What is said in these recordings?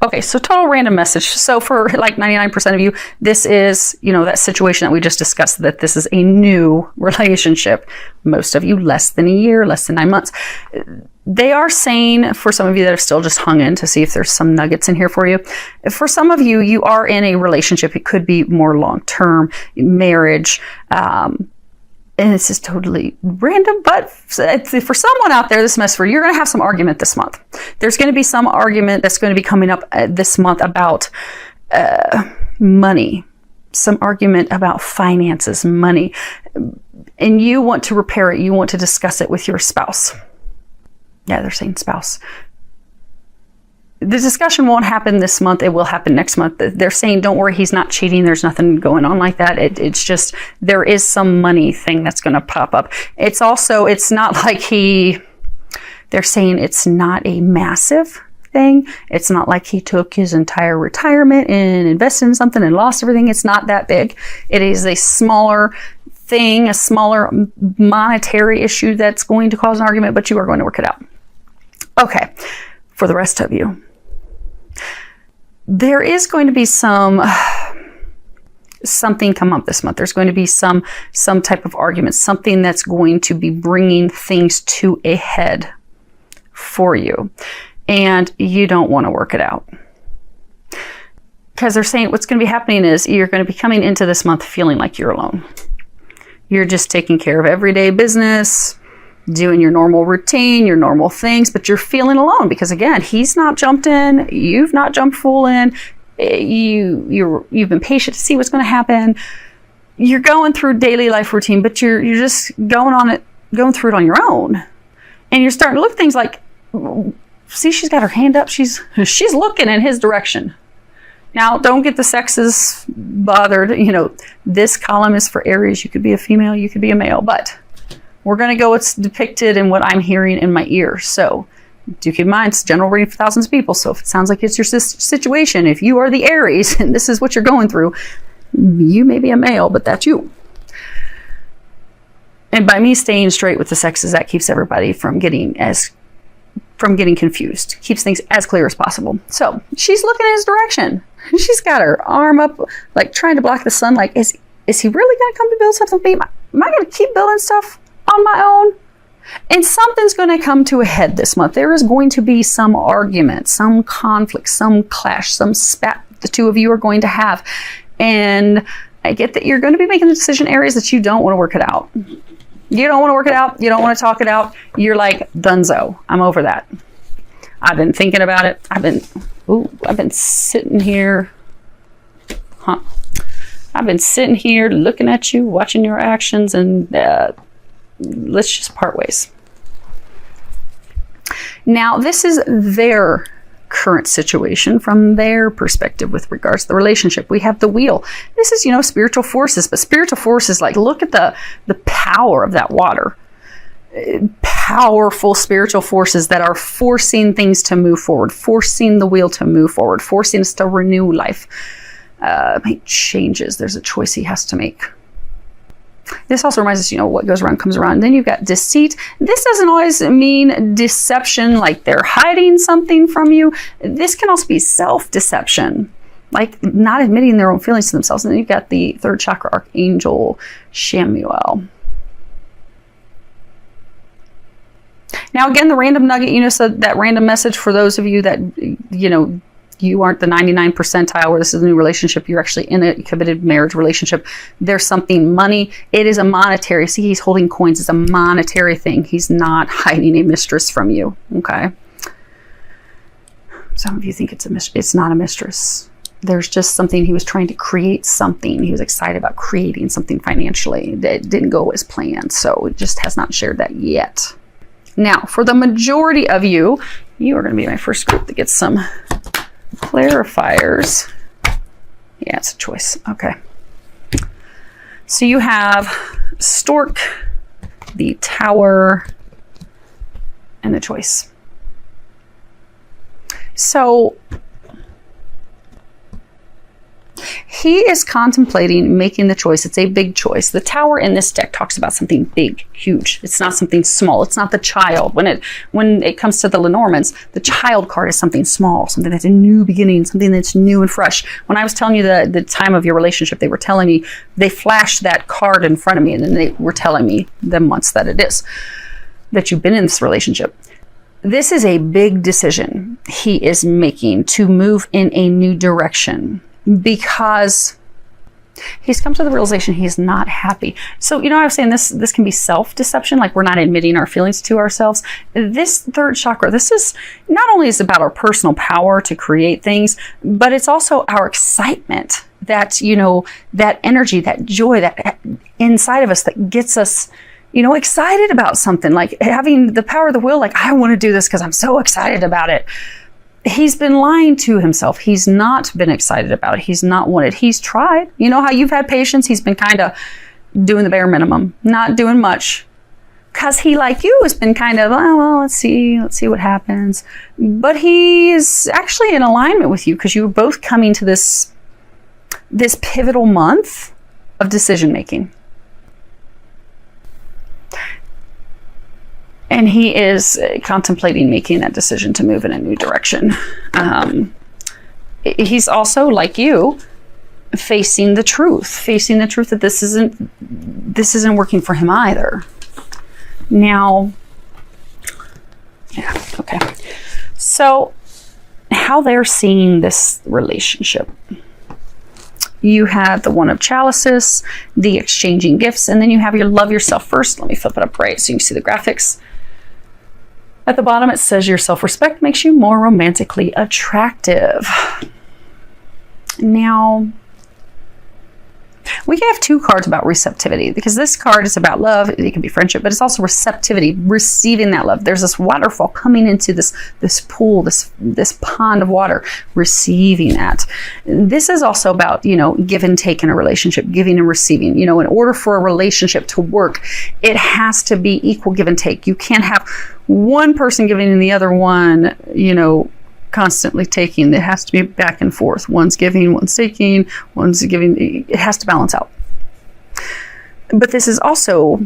Okay, so total random message. So for like 99% of you, this is, that situation that we just discussed, that this is a new relationship. Most of you, less than a year, less than 9 months. They are saying, for some of you that have still just hung in to see if there's some nuggets in here for you. For some of you, you are in a relationship. It could be more long-term, marriage, and this is totally random, but for someone out there, this message for you, you're going to have some argument this month. There's going to be some argument that's going to be coming up this month about money, some argument about finances, money, and you want to repair it. You want to discuss it with your spouse. Yeah, they're saying spouse. The discussion won't happen this month. It will happen next month. They're saying, don't worry, he's not cheating. There's nothing going on like that. It's just, there is some money thing that's going to pop up. It's also, it's not like they're saying it's not a massive thing. It's not like he took his entire retirement and invested in something and lost everything. It's not that big. It is a smaller thing, a smaller monetary issue that's going to cause an argument, but you are going to work it out. Okay. For the rest of you, there is going to be something come up this month. There's going to be some type of argument, something that's going to be bringing things to a head for you, and you don't want to work it out. Because they're saying what's going to be happening is you're going to be coming into this month feeling like you're alone. You're just taking care of everyday business, doing your normal routine, your normal things, but you're feeling alone because, again, he's not jumped in, you've not jumped full in, you've been patient to see what's going to happen. You're going through daily life routine, but you're just going through it on your own, and you're starting to look at things like, see, she's got her hand up, she's looking in his direction. Now, don't get the sexes bothered. This column is for Aries. You could be a female, you could be a male, but we're going to go what's depicted and what I'm hearing in my ear. So do keep in mind, it's general reading for thousands of people. So if it sounds like it's your situation, if you are the Aries and this is what you're going through, you may be a male, but that's you. And by me staying straight with the sexes, that keeps everybody from getting confused, keeps things as clear as possible. So she's looking in his direction. She's got her arm up, like trying to block the sun. Like, is he really going to come to build something with me? Am I going to keep building stuff on my own? And something's going to come to a head this month. There is going to be some argument, some conflict, some clash, some spat the two of you are going to have. And I get that you're going to be making the decision, Aries, that you don't want to work it out. You don't want to work it out. You don't want to talk it out. You're like, dunzo. I'm over that. I've been thinking about it. I've been sitting here. I've been sitting here looking at you, watching your actions, and let's just part ways. Now, this is their current situation from their perspective with regards to the relationship. We have the wheel. This is, spiritual forces, but spiritual forces, like, look at the power of that water. Powerful spiritual forces that are forcing things to move forward, forcing the wheel to move forward, forcing us to renew life, make changes. There's a choice he has to make. This also reminds us, what goes around comes around. And then you've got deceit. This doesn't always mean deception, like they're hiding something from you. This can also be self-deception, like not admitting their own feelings to themselves. And then you've got the third chakra archangel, Shamuel. Now, again, the random nugget, so that random message for those of you that, you aren't the 99th percentile where this is a new relationship. You're actually in a committed marriage relationship. There's something money. It is a monetary. See, he's holding coins. It's a monetary thing. He's not hiding a mistress from you. Okay. Some of you think it's not a mistress. There's just something. He was trying to create something. He was excited about creating something financially. It didn't go as planned. So it just has not shared that yet. Now, for the majority of you, you are going to be my first group that gets some clarifiers. Yeah, it's a choice. Okay. So you have Stork, the Tower, and the choice. So He is contemplating making the choice. It's a big choice. The Tower in this deck talks about something big, huge. It's not something small. It's not the Child. When it comes to the Lenormands, the Child card is something small, something that's a new beginning, something that's new and fresh. When I was telling you the time of your relationship, they were telling me, they flashed that card in front of me, and then they were telling me the months that it is that you've been in this relationship. This is a big decision he is making to move in a new direction, because he's come to the realization he's not happy. So, I was saying this can be self-deception, like we're not admitting our feelings to ourselves. This third chakra, this is not only is about our personal power to create things, but it's also our excitement, that, that energy, that joy that inside of us that gets us, excited about something, like having the power of the will, like I want to do this because I'm so excited about it. He's been lying to himself. He's not been excited about it. He's not wanted. He's tried. You know how you've had patience? He's been kind of doing the bare minimum, not doing much. Because he, like you, has been kind of, oh, well, let's see what happens. But he's actually in alignment with you, because you were both coming to this pivotal month of decision making. And he is contemplating making that decision to move in a new direction. He's also, like you, facing the truth that this isn't working for him either. Now, yeah, okay. So, how they're seeing this relationship. You have the One of Chalices, the exchanging gifts, and then you have your love yourself first. Let me flip it up right so you can see the graphics. At the bottom, it says your self-respect makes you more romantically attractive. Now, we can have two cards about receptivity, because this card is about love. It can be friendship, but it's also receptivity, receiving that love. There's this waterfall coming into this pool, this pond of water, receiving that. This is also about, give and take in a relationship, giving and receiving. In order for a relationship to work, it has to be equal give and take. You can't have one person giving and the other one, constantly taking. It has to be back and forth. One's giving, one's taking, one's giving. It has to balance out. But this is also,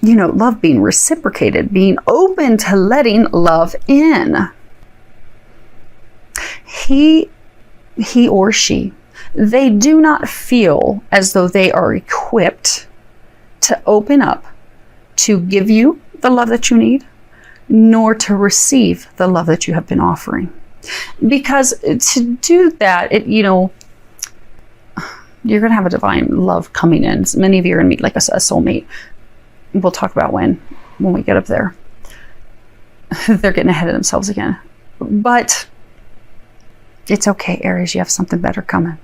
love being reciprocated, being open to letting love in. He or she, they do not feel as though they are equipped to open up, to give you the love that you need, nor to receive the love that you have been offering. Because to do that, you're going to have a divine love coming in. Many of you are going to meet like a soulmate. We'll talk about when we get up there. They're getting ahead of themselves again. But it's okay, Aries, you have something better coming.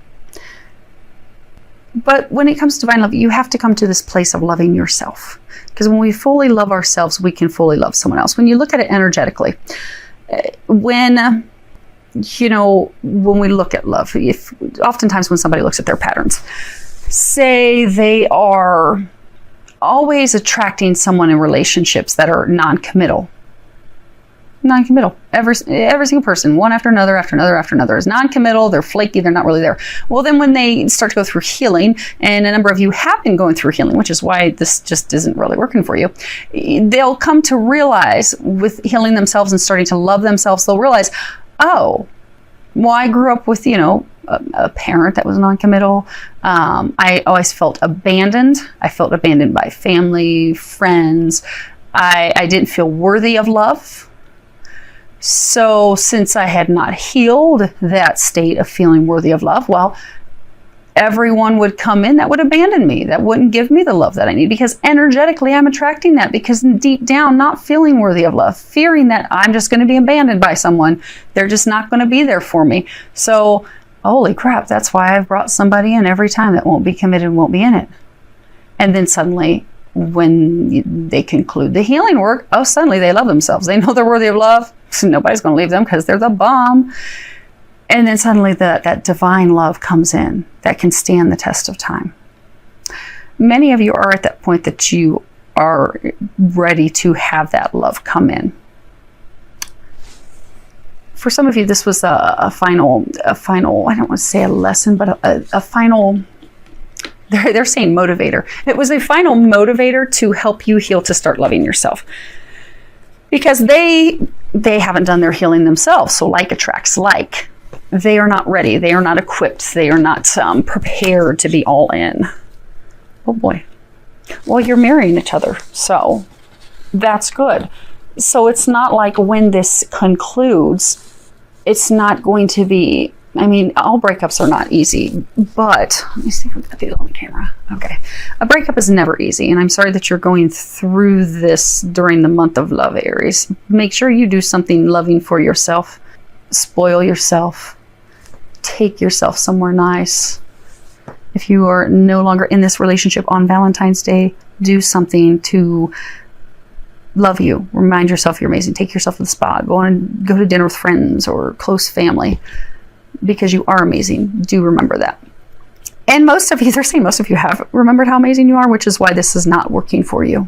But when it comes to divine love, you have to come to this place of loving yourself. Because when we fully love ourselves, we can fully love someone else. When you look at it energetically, when we look at love, oftentimes when somebody looks at their patterns, say they are always attracting someone in relationships that are non-committal. Every single person, one after another is non-committal. They're flaky. They're not really there. Well, then when they start to go through healing, and a number of you have been going through healing, which is why this just isn't really working for you, they'll come to realize, with healing themselves and starting to love themselves, they'll realize, oh, well, I grew up with, a parent that was non-committal. I always felt abandoned. I felt abandoned by family, friends. I didn't feel worthy of love. So since I had not healed that state of feeling worthy of love, well, everyone would come in that would abandon me, that wouldn't give me the love that I need, because energetically I'm attracting that, because deep down, not feeling worthy of love, fearing that I'm just going to be abandoned by someone. They're just not going to be there for me. So, holy crap, that's why I've brought somebody in every time that won't be committed and won't be in it. And then suddenly, when they conclude the healing work, suddenly they love themselves. They know they're worthy of love. So nobody's going to leave them because they're the bomb. And then suddenly that divine love comes in that can stand the test of time. Many of you are at that point that you are ready to have that love come in. for some of you, this was a final, I don't want to say a lesson, but a final, they're saying motivator. It was a final motivator to help you heal, to start loving yourself. Because they haven't done their healing themselves. So like attracts like. They are not ready. They are not equipped. They are not prepared to be all in. Oh boy. Well, you're marrying each other. So that's good. So it's not like when this concludes, it's not going to be, I mean, all breakups are not easy, but let me see if I've got these on the camera. Okay. A breakup is never easy. And I'm sorry that you're going through this during the month of love, Aries. Make sure you do something loving for yourself. Spoil yourself. Take yourself somewhere nice. If you are no longer in this relationship on Valentine's Day, do something to love you. Remind yourself you're amazing. Take yourself to the spa. Go to dinner with friends or close family, because you are amazing. Do remember that. And most of you, they're saying most of you have remembered how amazing you are, which is why this is not working for you.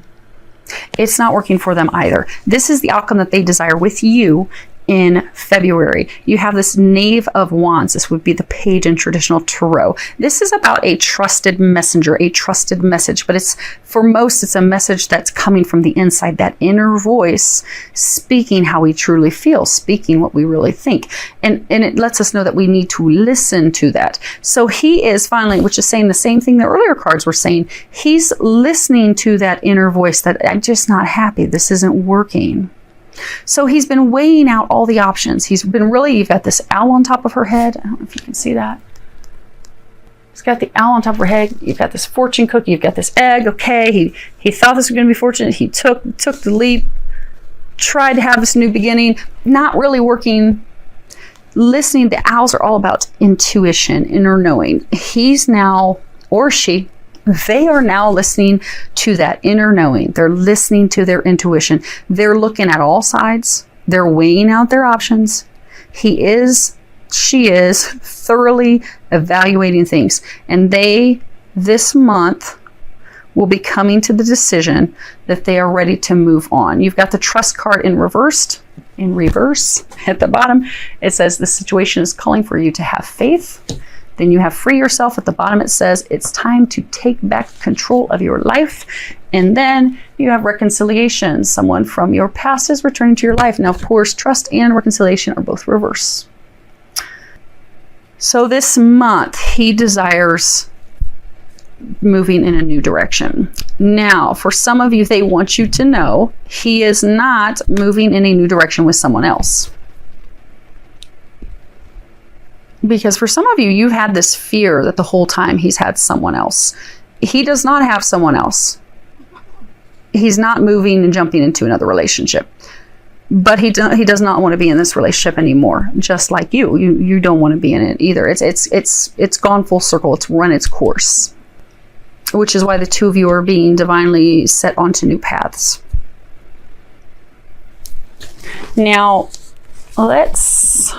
It's not working for them either. This is the outcome that they desire with you in February. You have this Knave of Wands. This would be the page in traditional tarot. This is about a trusted messenger, a trusted message, but it's, for most, it's a message that's coming from the inside, that inner voice speaking how we truly feel, speaking what we really think. And it lets us know that we need to listen to that. So he is finally, which is saying the same thing the earlier cards were saying, he's listening to that inner voice that I'm just not happy. This isn't working. So he's been weighing out all the options. He's been really, you've got this owl on top of her head. I don't know if you can see that. He's got the owl on top of her head. You've got this fortune cookie. You've got this egg. Okay, he thought this was going to be fortunate. He took the leap, tried to have this new beginning, not really working. Listening, the owls are all about intuition, inner knowing. He's now, or she, they are now listening to that inner knowing. They're listening to their intuition. They're looking at all sides. They're weighing out their options. She is thoroughly evaluating things. And they, this month, will be coming to the decision that they are ready to move on. You've got the trust card in reverse at the bottom. It says the situation is calling for you to have faith. Then you have free yourself. At the bottom it says it's time to take back control of your life. And then you have reconciliation. Someone from your past is returning to your life. Now, of course, trust and reconciliation are both reverse. So this month, he desires moving in a new direction. Now, for some of you, they want you to know he is not moving in a new direction with someone else. Because for some of you, you've had this fear that the whole time he's had someone else. He does not have someone else. He's not moving and jumping into another relationship. But he does not want to be in this relationship anymore. Just like you. You don't want to be in it either. It's gone full circle. It's run its course. Which is why the two of you are being divinely set onto new paths. Now, let's...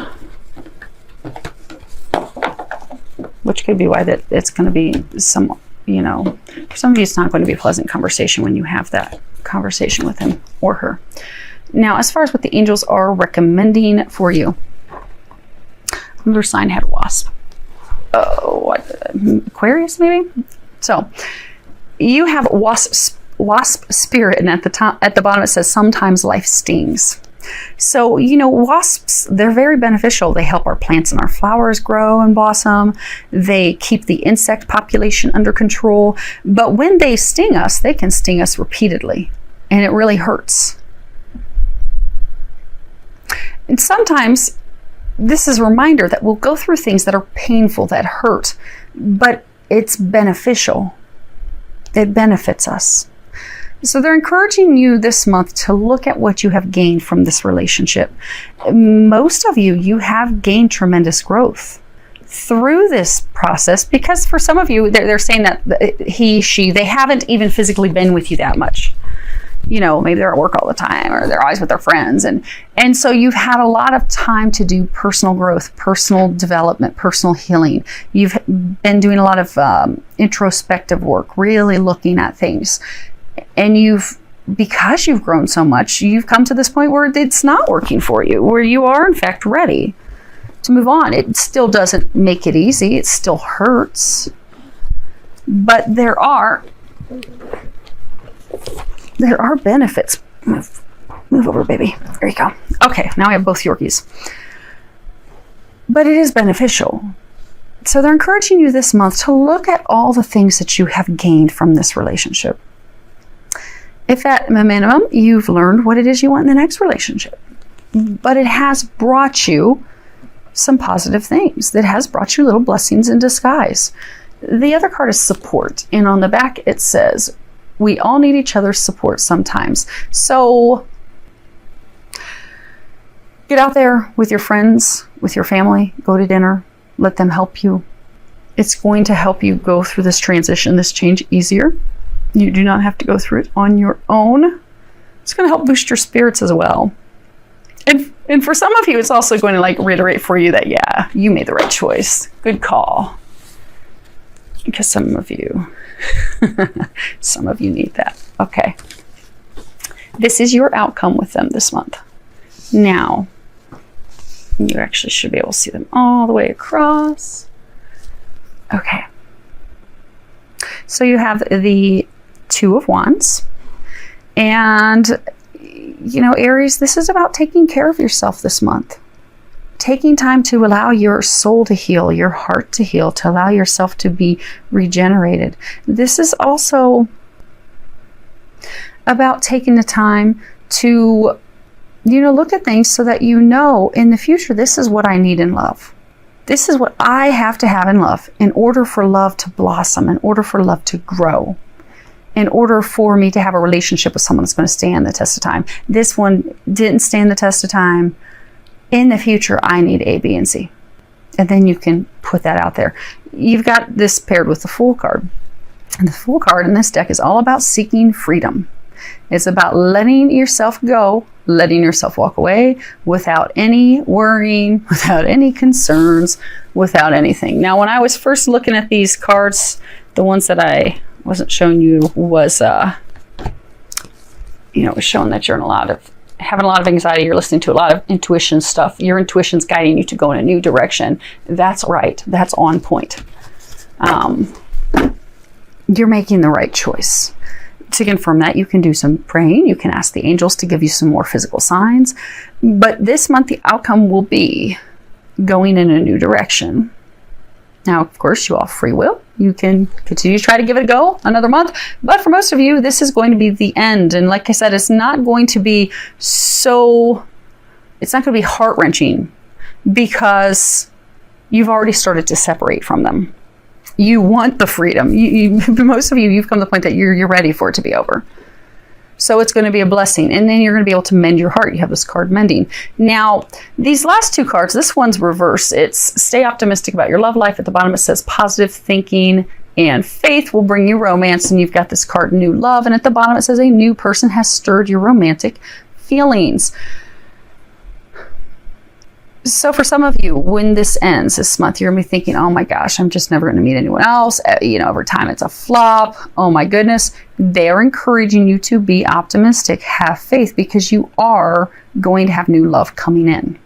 Which could be why that it's going to be some, for some of you, it's not going to be a pleasant conversation when you have that conversation with him or her. Now, as far as what the angels are recommending for you, another sign had a wasp. Aquarius, maybe? So, you have wasp spirit, and at the bottom it says, sometimes life stings. So, wasps, they're very beneficial. They help our plants and our flowers grow and blossom. They keep the insect population under control. But when they sting us, they can sting us repeatedly, and it really hurts. And sometimes this is a reminder that we'll go through things that are painful, that hurt, but it's beneficial. It benefits us. So they're encouraging you this month to look at what you have gained from this relationship. Most of you, you have gained tremendous growth through this process, because for some of you, they're saying that he, she, they haven't even physically been with you that much. Maybe they're at work all the time, or they're always with their friends. And so you've had a lot of time to do personal growth, personal development, personal healing. You've been doing a lot of introspective work, really looking at things. And you've because you've grown so much, you've come to this point where it's not working for you, where you are in fact ready to move on. It still doesn't make it easy. It still hurts. But there are benefits. Move over, baby. There you go. Okay, now I have both Yorkies. But it is beneficial. So they're encouraging you this month to look at all the things that you have gained from this relationship. If at a minimum, you've learned what it is you want in the next relationship, but it has brought you some positive things. That has brought you little blessings in disguise. The other card is support. And on the back, it says, we all need each other's support sometimes. So get out there with your friends, with your family, go to dinner, let them help you. It's going to help you go through this transition, this change easier. You do not have to go through it on your own. It's going to help boost your spirits as well. And for some of you, it's also going to reiterate for you that, yeah, you made the right choice. Good call. Because some of you need that. Okay. This is your outcome with them this month. Now, you actually should be able to see them all the way across. Okay. So you have the Two of Wands. And, Aries, this is about taking care of yourself this month. Taking time to allow your soul to heal, your heart to heal, to allow yourself to be regenerated. This is also about taking the time to, look at things so that in the future, this is what I need in love. This is what I have to have in love in order for love to blossom, in order for love to grow, in order for me to have a relationship with someone that's going to stand the test of time. This one didn't stand the test of time. In the future, I need A, B, and C. And then you can put that out there. You've got this paired with the Fool card. And the Fool card in this deck is all about seeking freedom. It's about letting yourself go, letting yourself walk away without any worrying, without any concerns, without anything. Now, when I was first looking at these cards, the ones that I wasn't showing you was, it was showing that you're having a lot of anxiety. You're listening to a lot of intuition stuff. Your intuition's guiding you to go in a new direction. That's right. That's on point. You're making the right choice. To confirm that, you can do some praying. You can ask the angels to give you some more physical signs. But this month, the outcome will be going in a new direction. Now, of course, you all have free will. You can continue to try to give it a go another month. But for most of you, this is going to be the end. And like I said, it's not going to be heart-wrenching because you've already started to separate from them. You want the freedom. Most of you, you've come to the point that you're ready for it to be over. So it's going to be a blessing. And then you're going to be able to mend your heart. You have this card mending. Now, these last two cards, this one's reverse. It's stay optimistic about your love life. At the bottom, it says positive thinking and faith will bring you romance. And you've got this card, new love. And at the bottom, it says a new person has stirred your romantic feelings. So for some of you, when this ends this month, you're going to be thinking, oh my gosh, I'm just never going to meet anyone else. Over time, it's a flop. Oh my goodness. They're encouraging you to be optimistic, have faith, because you are going to have new love coming in.